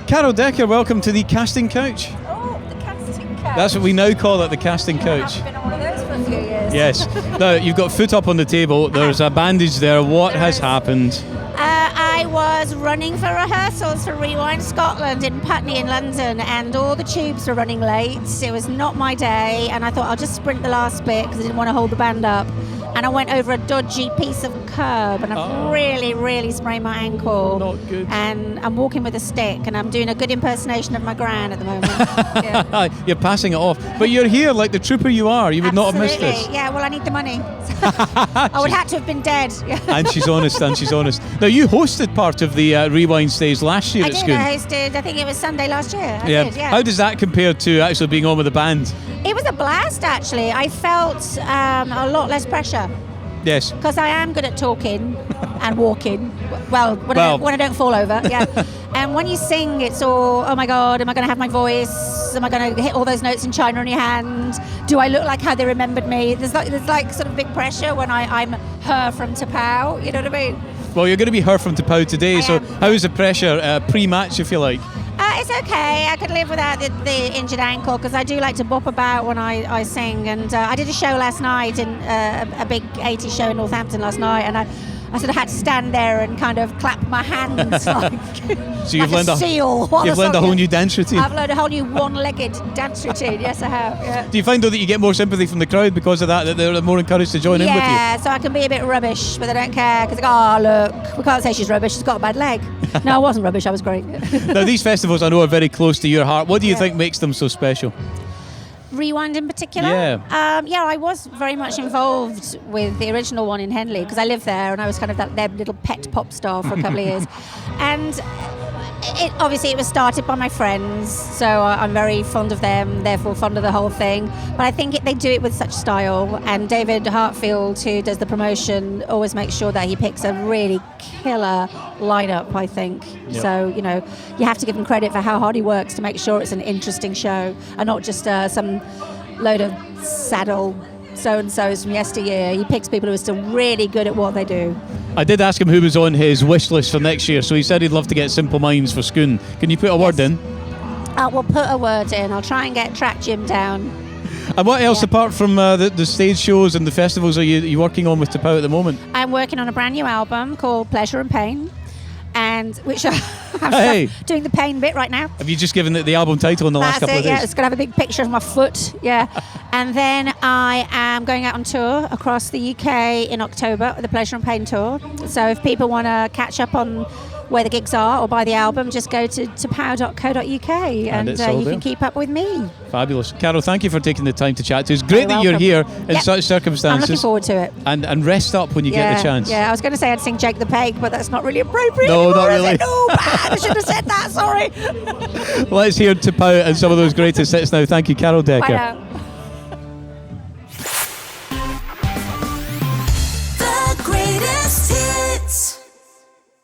Carole Decker, welcome to the casting couch. Oh, the casting couch. That's what we now call it, the casting couch. I haven't been on one of those for a few years. Yes. Now, you've got foot up on the table. There's a bandage there. What has happened? I was running for rehearsals for Rewind Scotland in Putney in London, and all the tubes were running late. It was not my day, and I thought I'll just sprint the last bit because I didn't want to hold the band up. And I went over a dodgy piece of curb, and I've really sprained my ankle. Not good. And I'm walking with a stick, and I'm doing a good impersonation of my gran at the moment. Yeah. You're passing it off. But you're here like the trooper you are. You would not have missed this. Yeah, well, I need the money. I would have to have been dead. And she's honest, Now, you hosted part of the Rewind stage last year I at did. Scone. I hosted, I think it was Sunday last year. I did, yeah. How does that compare to actually being on with the band? It was a blast, actually. I felt a lot less pressure. Yes. Because I am good at talking and walking. Well, when I don't fall over, yeah. And when you sing, it's all, oh my God, am I going to have my voice? Am I going to hit all those notes in China on your hand? Do I look like how they remembered me? There's like sort of big pressure when I'm her from Tapau, you know what I mean? Well, you're going to be her from Tapau today, so how is the pressure pre-match, if you like? It's okay. I could live without the injured ankle because I do like to bop about when I sing. And I did a show last night, in a big 80s show in Northampton last night, and I sort of had to stand there and kind of clap my hands like, so you've learned a seal. You've learned a whole new dance routine. I've learned a whole new one-legged dance routine. Yes, I have. Yeah. Do you find though that you get more sympathy from the crowd because of that they're more encouraged to join in with you? Yeah, so I can be a bit rubbish, but they don't care because they go, oh look, we can't say she's rubbish. She's got a bad leg. No, I wasn't rubbish. I was great. Now these festivals I know are very close to your heart. What do you think makes them so special? Rewind in particular? Yeah. I was very much involved with the original one in Henley because I lived there and I was kind of their little pet pop star for a couple of years. And it was started by my friends, so I'm very fond of them, therefore fond of the whole thing. But I think they do it with such style, and David Hartfield, who does the promotion, always makes sure that he picks a really killer lineup, I think. Yep. So, you have to give him credit for how hard he works to make sure it's an interesting show and not just some load of saddle so-and-sos from yesteryear. He picks people who are still really good at what they do. I did ask him who was on his wish list for next year, so he said he'd love to get Simple Minds for Scone. Can you put a word in? We'll put a word in. I'll try and get Track Jim down. And what else, apart from the stage shows and the festivals, are you working on with Tapau at the moment? I'm working on a brand new album called Pleasure and Pain, and which I'm doing the pain bit right now. Have you just given the album title in the last couple of days? Yeah, it's going to have a big picture of my foot, yeah. And then I am going out on tour across the UK in October, the Pleasure and Pain tour. So if people want to catch up on where the gigs are or buy the album, just go to tapau.co.uk and you can keep up with me. Fabulous. Carole, thank you for taking the time to chat to us. Great that you're here in such circumstances. I'm looking forward to it. And rest up when you get the chance. Yeah, I was going to say I'd sing Jake the Peg, but that's not really appropriate No, anymore, not really. No, bad. I should have said that, sorry. Let's hear Tapau and some of those greatest hits now. Thank you, Carole Decker. Bye now.